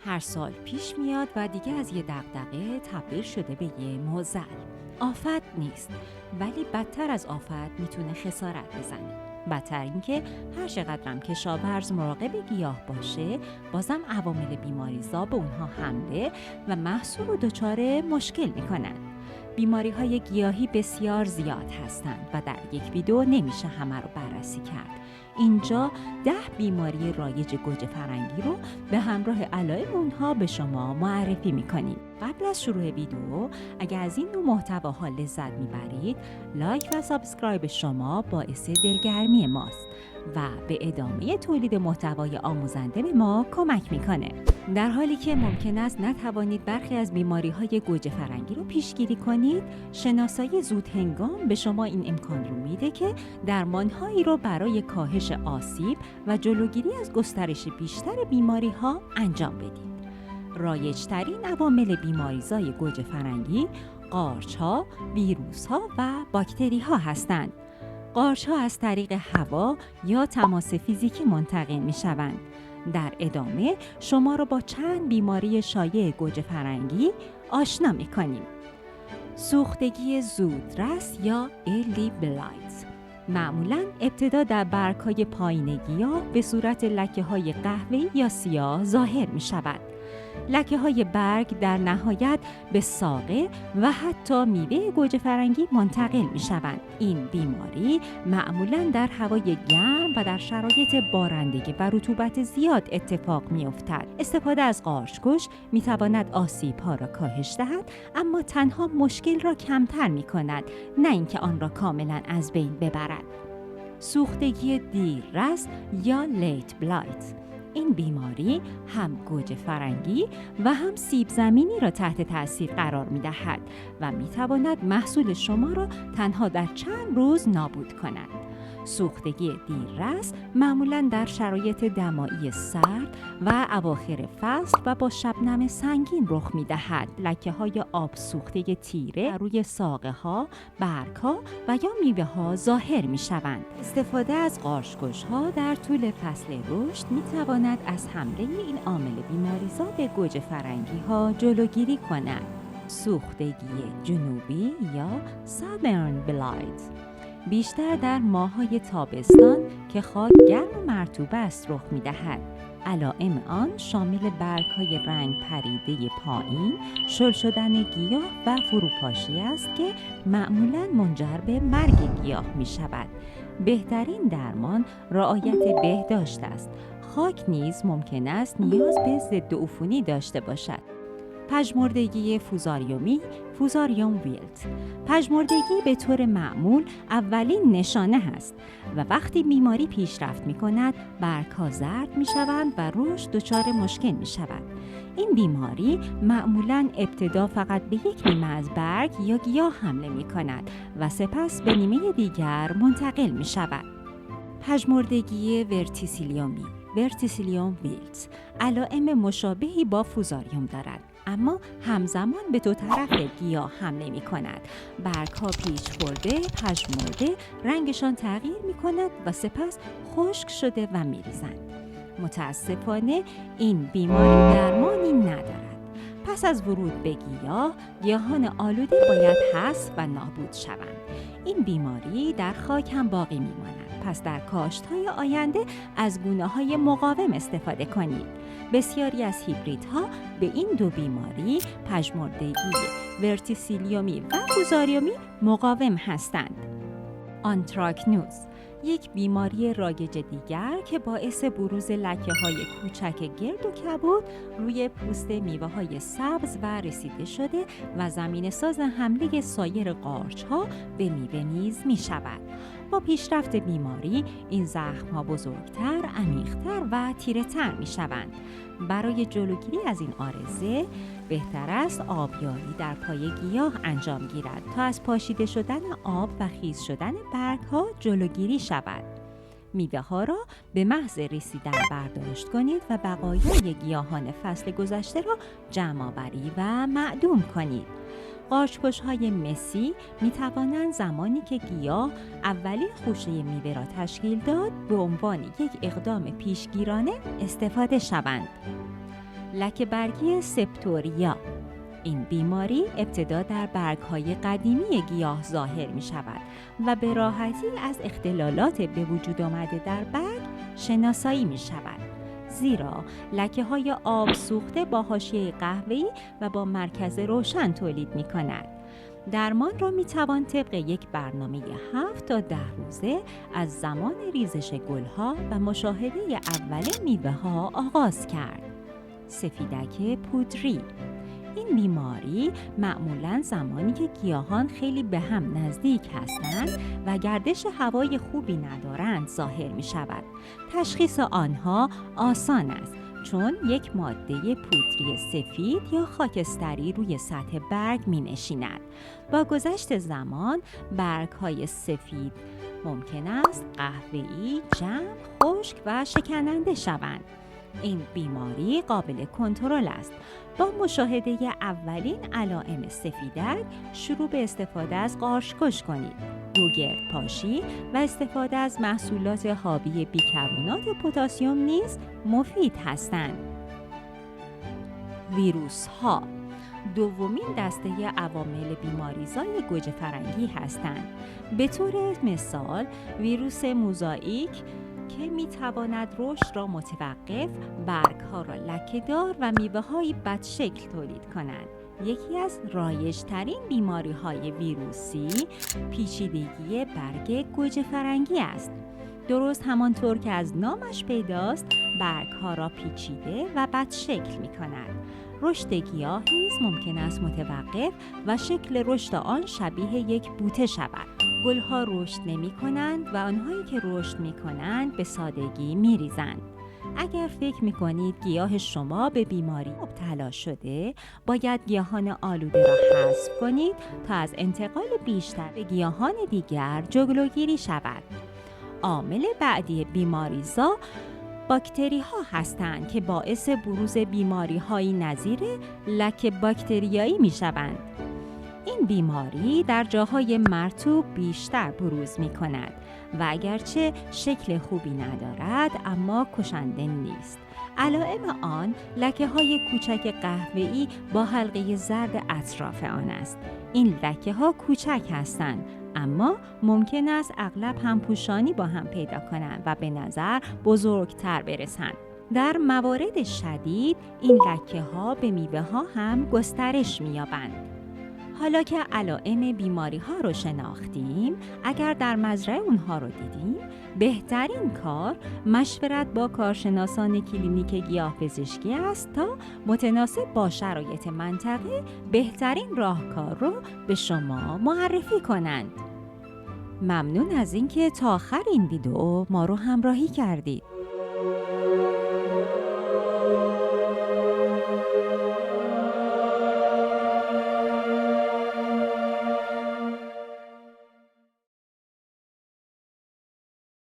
هر سال پیش میاد و دیگه از یه دغدغه تبدیل شده به یه معضل. آفت نیست، ولی بدتر از آفت میتونه خسارت بزنه. بدتر این که هر چقدرم کشاورز مراقب گیاه باشه، بازم عوامل بیماریزا به اونها حمله و محصول رو دچار مشکل میکنن. بیماری‌های گیاهی بسیار زیاد هستند و در یک ویدیو نمیشه همه رو بررسی کرد. اینجا 10 بیماری رایج گوجه فرنگی رو به همراه علائم اونها به شما معرفی میکنیم. قبل از شروع ویدیو اگر از این نوع محتواها لذت میبرید، لایک و سابسکرایب شما باعث دلگرمی ماست و به ادامه تولید محتوای آموزنده به ما کمک میکنه. در حالی که ممکن است نتوانید برخی از بیماری‌های گوجه فرنگی رو پیشگیری کنید، شناسایی زود هنگام به شما این امکان رو میده که درمان‌هایی رو برای کاهش آسیب و جلوگیری از گسترش بیشتر بیماری‌ها انجام بدید. رایج‌ترین عوامل بیماریزای گوجه فرنگی قارچ‌ها، ویروس‌ها و باکتری‌ها هستند. قارچ‌ها از طریق هوا یا تماس فیزیکی منتقل می‌شوند. در ادامه شما را با چند بیماری شایع گوجه فرنگی آشنا می‌کنیم. سوختگی زودرس یا early blight معمولاً ابتدا در برگ‌های پایین گیاه به صورت لکه‌های قهوه‌ای یا سیاه ظاهر می‌شود. لکه‌های برگ در نهایت به ساقه و حتی میوه گوجه فرنگی منتقل می‌شوند. این بیماری معمولاً در هوای گرم و در شرایط بارندگی و رطوبت زیاد اتفاق می‌افتد. استفاده از قارچ‌کش می‌تواند آسیب‌ها را کاهش دهد، اما تنها مشکل را کمتر می‌کند، نه اینکه آن را کاملاً از بین ببرد. سوختگی دیررس یا لیت بلایت این بیماری هم گوجه فرنگی و هم سیب زمینی را تحت تاثیر قرار می‌دهد و می‌تواند محصول شما را تنها در چند روز نابود کند. سوختگی دیررس معمولاً در شرایط دمایی سرد و اواخر فصل و با شبنم سنگین رخ می‌دهد. لکه‌های آب سوخته تیره روی ساقه‌ها، برگ‌ها و یا میوه‌ها ظاهر می‌شوند. استفاده از قارچ‌کش‌ها در طول فصل رشد می‌تواند از حمله این عامل بیماریزا به گوجه فرنگی‌ها جلوگیری کند. سوختگی جنوبی یا Southern Blight بیشتر در ماه‌های تابستان که خاک گرم و مرطوب است رخ می‌دهد. علائم آن شامل برگ‌های رنگ پریده پایین، شل شدن گیاه و فروپاشی است که معمولاً منجر به مرگ گیاه می‌شود. بهترین درمان رعایت بهداشت است. خاک نیز ممکن است نیاز به ضد عفونی داشته باشد. پژمردگی فوزاریوم ویلت پژمردگی به طور معمول اولین نشانه است و وقتی بیماری پیشرفت می کند برگ‌ها زرد می شوند و رشد دچار مشکل می شود. این بیماری معمولاً ابتدا فقط به یک نیمه از برگ یا گیاه حمله می کند و سپس به نیمه دیگر منتقل می شود. پژمردگی ورتیسیلیوم ویلت علائم مشابهی با فوزاریوم دارد، اما همزمان به دو طرف گیاه حمله می کند. برگ‌ها پیچ خورده، پژمرده، رنگشان تغییر می کند و سپس خشک شده و می ریزند. متاسفانه این بیماری درمانی ندارد. پس از ورود به گیاه، گیاهان آلوده باید حذف و نابود شوند. این بیماری در خاک هم باقی می ماند. پس در کاشت‌های آینده از گونه‌های مقاوم استفاده کنید. بسیاری از هیبریدها به این دو بیماری، پژمردگی ورتیسیلیومی و فوزاریومی، مقاوم هستند. آنتراکنوز یک بیماری رایج دیگر که باعث بروز لکه‌های کوچک گرد و کبود روی پوست میوه‌های سبز و رسیده شده و زمینه‌ساز حمله سایر قارچ‌ها به میوه نیز می‌شود. با پیشرفت بیماری این زخم‌ها بزرگتر، عمیق‌تر و تیره‌تر می‌شوند. برای جلوگیری از این عارضه بهتر است آبیاری در پای گیاه انجام گیرد تا از پاشیده شدن آب و خیس شدن برگ‌ها جلوگیری شود. میوه‌ها را به محض رسیدن برداشت کنید و بقایای گیاهان فصل گذشته را جمع‌آوری و معدوم کنید. قارچ‌کش‌های مسی می توانند زمانی که گیاه اولین خوشه میوه را تشکیل داد به عنوان یک اقدام پیشگیرانه استفاده شوند. لکه برگی سپتوریا. این بیماری ابتدا در برگ‌های قدیمی گیاه ظاهر می شود و به راحتی از اختلالات به وجود آمده در برگ شناسایی می شود. زیرا لکه‌های آب سوخته با حاشیه قهوه‌ای و با مرکز روشن تولید می کند. درمان را می توان طبق یک برنامه 7 تا 10 روزه از زمان ریزش گلها و مشاهده اول میوه ها آغاز کرد. سفیدک پودری. این بیماری معمولاً زمانی که گیاهان خیلی به هم نزدیک هستند و گردش هوای خوبی ندارند ظاهر می شود. تشخیص آنها آسان است، چون یک ماده پودری سفید یا خاکستری روی سطح برگ می نشیند. با گذشت زمان برگ‌های سفید ممکن است قهوه‌ای، جمع، خشک و شکننده شوند. این بیماری قابل کنترل است. با مشاهده اولین علائم سفیدک شروع به استفاده از قارچ‌کش کنید. گوگردپاشی و استفاده از محصولات حاوی بیکربنات پتاسیم نیز مفید هستند. ویروس ها دومین دسته عوامل بیماریزای گوجه فرنگی هستند. به طور مثال ویروس موزاییک که میتواند رشد را متوقف، برگ‌ها را لکه‌دار و میوه‌های بدشکل تولید کنند. یکی از رایج‌ترین بیماری‌های ویروسی پیچیدگی برگ گوجه فرنگی است. درست همانطور که از نامش پیداست، برگ‌ها را پیچیده و بدشکل می‌کند. رشد گیاه نیز ممکن است متوقف و شکل رشد آن شبیه یک بوته شود. گلها رشد نمی کنند و آنهایی که رشد می کنند به سادگی می ریزند. اگر فکر می کنید گیاه شما به بیماری مبتلا شده، باید گیاهان آلوده را حذف کنید تا از انتقال بیشتر به گیاهان دیگر جلوگیری شود. عامل بعدی بیماریزا باکتری ها هستند که باعث بروز بیماری هایی نظیر لکه باکتریایی می شوند. این بیماری در جاهای مرطوب بیشتر بروز می کند و اگرچه شکل خوبی ندارد اما کشنده نیست. علائم آن لکه های کوچک قهوه‌ای با حلقه زرد اطراف آن است. این لکه ها کوچک هستند اما ممکن است اغلب همپوشانی با هم پیدا کنند و به نظر بزرگتر برسند. در موارد شدید این لکه ها به میوه ها هم گسترش می یابند. حالا که علائم بیماری ها رو شناختیم، اگر در مزرعه اونها رو دیدیم، بهترین کار مشورت با کارشناسان کلینیک گیاهپزشکی است تا متناسب با شرایط منطقه بهترین راهکار رو به شما معرفی کنند. ممنون از اینکه تا آخر این ویدیو ما رو همراهی کردید.